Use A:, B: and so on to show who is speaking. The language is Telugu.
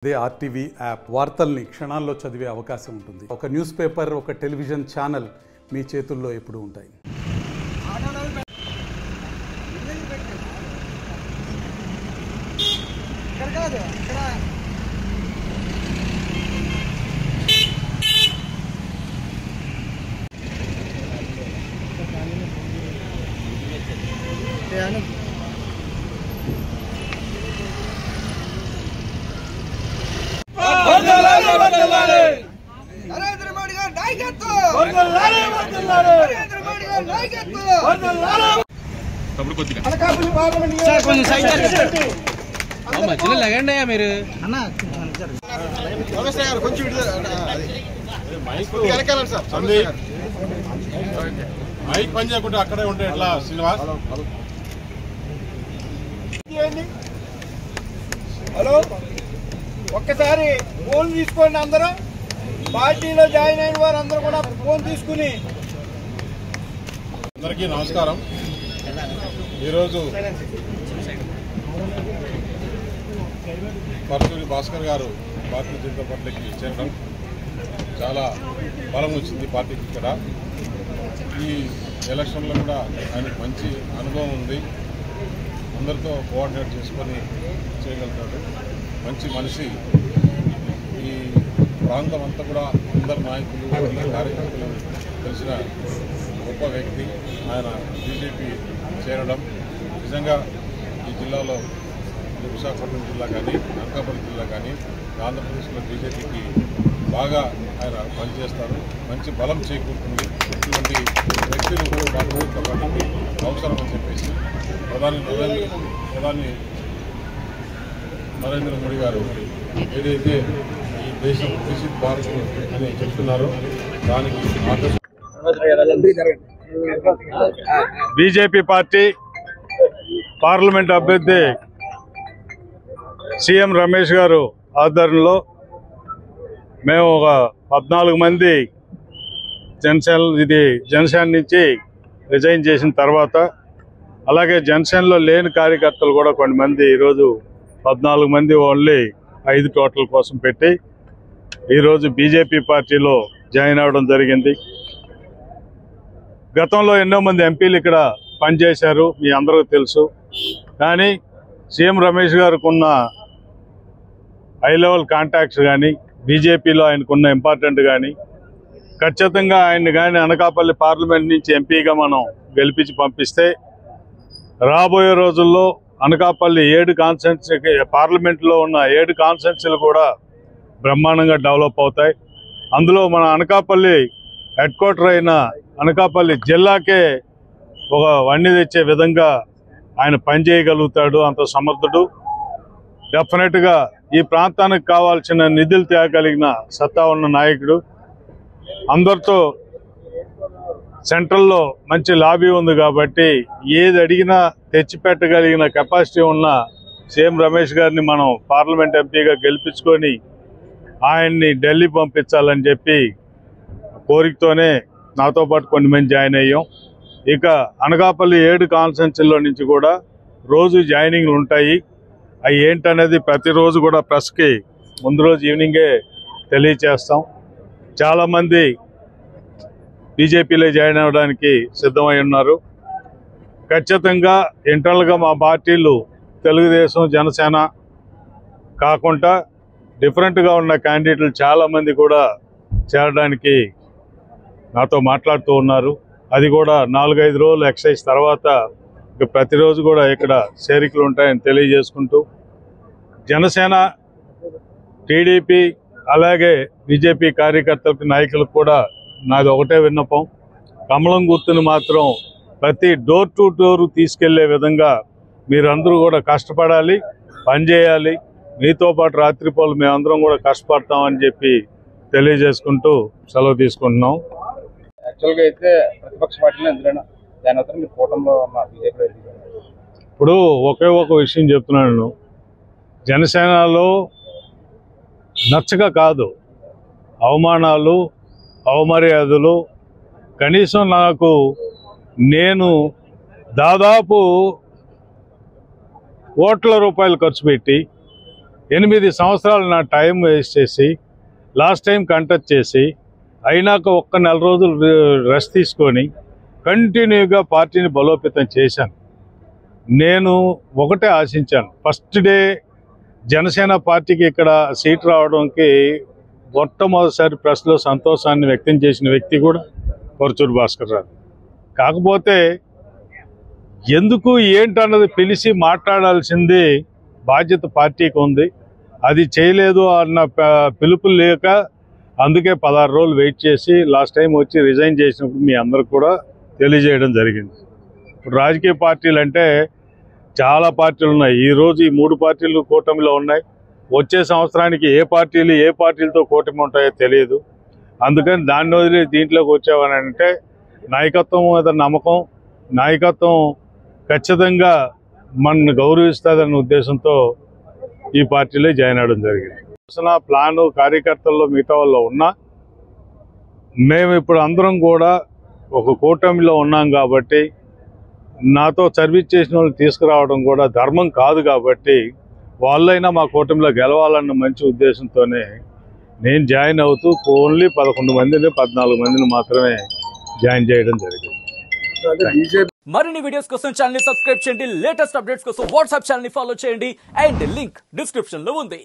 A: అదే ఆర్టీవీ యాప్ వార్తల్ని క్షణాల్లో చదివే అవకాశం ఉంటుంది. ఒక న్యూస్ పేపర్, ఒక టెలివిజన్ ఛానల్ మీ చేతుల్లో ఎప్పుడూ ఉంటాయి.
B: నరేంద్ర మోడీ గారి నాయకత్వం నరేంద్ర మోడీ గారి నాయకత్వం అనకాపల్లి పార్లమెంట్ సార్ కొంచెం సైడ్ మధ్యలో లగండి మీరు అన్న నమస్తే గారు కొంచెం మైక్ వెనకాలండి సార్
C: మైక్ పని చేయకుండా అక్కడే ఉంటే ఎట్లా శ్రీనివాస్?
B: హలో, ఒక్కసారి ఫోన్ తీసుకోండి. అందరూ పార్టీలో జాయిన్ అయిన వారు అందరూ కూడా ఫోన్ తీసుకుని.
C: అందరికీ నమస్కారం. ఈరోజు పరచూరి భాస్కర్ గారు భారతీయ జనతా పార్టీకి చేరడం చాలా బలం వచ్చింది పార్టీకి. ఇక్కడ ఈ ఎలక్షన్లో కూడా ఆయనకు మంచి అనుభవం ఉంది. అందరితో కోఆర్డినేట్ చేసుకొని చేయగలుగుతాడు. మంచి మనిషి. ఈ ప్రాంతం అంతా కూడా అందరు నాయకులు కార్యకర్తలు తెలిసిన గొప్ప వ్యక్తి. ఆయన బీజేపీ చేరడం నిజంగా ఈ జిల్లాలో విశాఖపట్నం జిల్లా కానీ అనకాపల్లి జిల్లా కానీ ఆంధ్రప్రదేశ్లో బీజేపీకి బాగా ఆయన పనిచేస్తారు. మంచి బలం చేకూరుతుంది. ఇటువంటి వ్యక్తులు భారతీయ జనతా పార్టీకి అవసరం అని చెప్పేసి ప్రధాని నరేంద్ర మోడీ గారు ఏదైతే ఈ దేశం వికసిత్ భారత్ అని చెప్తున్నారో దానికి బీజేపీ పార్టీ పార్లమెంట్ అభ్యర్థి సీఎం రమేష్ గారు ఆధ్వర్యంలో మేము ఒక 14 మంది జనసేన నుంచి రిజైన్ చేసిన తర్వాత, అలాగే జనసేనలో లేని కార్యకర్తలు కూడా కొంతమంది ఈరోజు 14 మంది ఓన్లీ 5 టోటల్ కోసం పెట్టి ఈరోజు బీజేపీ పార్టీలో జాయిన్ అవ్వడం జరిగింది. గతంలో ఎన్నో మంది ఎంపీలు ఇక్కడ పనిచేశారు, మీ అందరికీ తెలుసు. కానీ సీఎం రమేష్ గారికి ఉన్న హై లెవెల్ కాంటాక్ట్స్ కానీ, బీజేపీలో ఆయనకున్న ఇంపార్టెంట్ కానీ, ఖచ్చితంగా ఆయన్ని కానీ అనకాపల్లి పార్లమెంట్ నుంచి ఎంపీగా మనం గెలిపించి పంపిస్తే రాబోయే రోజుల్లో అనకాపల్లి 7 కాన్స్టిట్యున్సీ పార్లమెంట్లో ఉన్న 7 కాన్స్టిట్యున్సీలు కూడా బ్రహ్మాండంగా డెవలప్ అవుతాయి. అందులో మన అనకాపల్లి హెడ్ క్వార్టర్ అయిన అనకాపల్లి జిల్లాకే ఒక వన్నె తెచ్చే విధంగా ఆయన పనిచేయగలుగుతాడు. అంత సమర్థుడు. డెఫినెట్గా ఈ ప్రాంతానికి కావాల్సిన నిధులు తేగలిగిన సత్తా ఉన్న నాయకుడు. అందరితో సెంట్రల్లో మంచి లాబీ ఉంది కాబట్టి ఏది అడిగినా తెచ్చిపెట్టగలిగిన కెపాసిటీ ఉన్న సీఎం రమేష్ గారిని మనం పార్లమెంట్ ఎంపీగా గెలిపించుకొని ఆయన్ని ఢిల్లీ పంపించాలని చెప్పి కోరికతోనే నాతో పాటు కొన్ని మంది జాయిన్ అయ్యాం. ఇక అనకాపల్లి 7 కాన్స్టిట్యున్సీల్లో నుంచి కూడా రోజు జాయినింగ్లు ఉంటాయి. అవి ఏంటనేది ప్రతిరోజు కూడా ప్రెస్కి ముందు రోజు ఈవినింగే తెలియచేస్తాం. చాలామంది బీజేపీలో జాయిన్ అవ్వడానికి సిద్ధమై ఉన్నారు. ఖచ్చితంగా ఇంటర్నల్గా మా పార్టీలు తెలుగుదేశం, జనసేన కాకుండా డిఫరెంట్గా ఉన్న క్యాండిడేట్లు చాలామంది కూడా చేరడానికి నాతో మాట్లాడుతూ ఉన్నారు. అది కూడా 4-5 రోజులు ఎక్సైజ్ తర్వాత ఇక ప్రతిరోజు కూడా ఇక్కడ చేరికలు ఉంటాయని తెలియజేసుకుంటూ, జనసేన, టీడీపీ అలాగే బీజేపీ కార్యకర్తలకు, నాయకులకు కూడా నాది ఒకటే విన్నపం. కమలం గుర్తుని మాత్రం ప్రతి డోర్ టు డోర్ తీసుకెళ్లే విధంగా మీరందరూ కూడా కష్టపడాలి, పనిచేయాలి. మీతో పాటు రాత్రిపూలు మేమందరం కూడా కష్టపడతామని చెప్పి తెలియజేసుకుంటూ సెలవు తీసుకుంటున్నాం.
D: యాక్చువల్గా అయితే ప్రతిపక్ష పార్టీలో ఎందుకైనా దాని అతను మీరు కూటమిలో ఉన్న బీజేపీ
C: ఇప్పుడు ఒకే ఒక విషయం చెప్తున్నాను. జనసేనలో నచ్చక కాదు, అవమానాలు, అవమర్యాదలు. కనీసం నేను దాదాపు కోట్ల రూపాయలు ఖర్చు పెట్టి 8 సంవత్సరాలు నా టైం వేస్ట్ చేసి లాస్ట్ టైం కంటెస్ట్ చేసి అయినాక ఒక్క నెల రోజులు రెస్ట్ తీసుకొని కంటిన్యూగా పార్టీని బలోపేతం చేశాను. నేను ఒకటే ఆశించాను, ఫస్ట్ డే జనసేన పార్టీకి ఇక్కడ సీట్ రావడానికి మొట్టమొదటిసారి ప్రెస్లో సంతోషాన్ని వ్యక్తం చేసిన వ్యక్తి కూడా పరుచూరు భాస్కర్ రావు. కాకపోతే ఎందుకు ఏంటన్నది పిలిచి మాట్లాడాల్సింది బాధ్యత పార్టీకి ఉంది. అది చేయలేదు అన్న పిలుపులు లేక అందుకే 16 రోజులు వెయిట్ చేసి లాస్ట్ టైం వచ్చి రిజైన్ చేసినప్పుడు మీ అందరికి కూడా తెలియజేయడం జరిగింది. ఇప్పుడు రాజకీయ పార్టీలు అంటే చాలా పార్టీలు ఉన్నాయి. ఈరోజు ఈ 3 పార్టీలు కూటమిలో ఉన్నాయి. వచ్చే సంవత్సరానికి ఏ పార్టీలతో కూటమి ఉంటాయో తెలియదు. అందుకని దాన్ని వదిలి దీంట్లోకి వచ్చామని అంటే నాయకత్వం మీద నమ్మకం, నాయకత్వం ఖచ్చితంగా మనల్ని గౌరవిస్తుందన్న ఉద్దేశంతో ఈ పార్టీలో జాయిన్ అవ్వడం జరిగింది. ప్లాను కార్యకర్తల్లో మిగతా వాళ్ళు ఉన్నా మేము ఇప్పుడు అందరం కూడా ఒక కూటమిలో ఉన్నాం కాబట్టి నాతో సర్వీస్ చేసిన వాళ్ళని తీసుకురావడం కూడా ధర్మం కాదు. కాబట్టి వాళ్ళైనా మా కూటమిలో గెలవాలన్న మంచి ఉద్దేశంతోనే నేను జాయిన్ అవుతూ ఓన్లీ 11 మందిని 14 మందిని మాత్రమే జాయిన్ చేయడం జరిగింది.
E: మరిన్ని వీడియోస్ కోసం ఛానల్ ని సబ్స్క్రైబ్ చేయండి. లేటెస్ట్ అప్డేట్స్ కోసం వాట్సాప్ ఛానల్ ని ఫాలో చేయండి. అండ్ లింక్ డిస్క్రిప్షన్ లో ఉంది.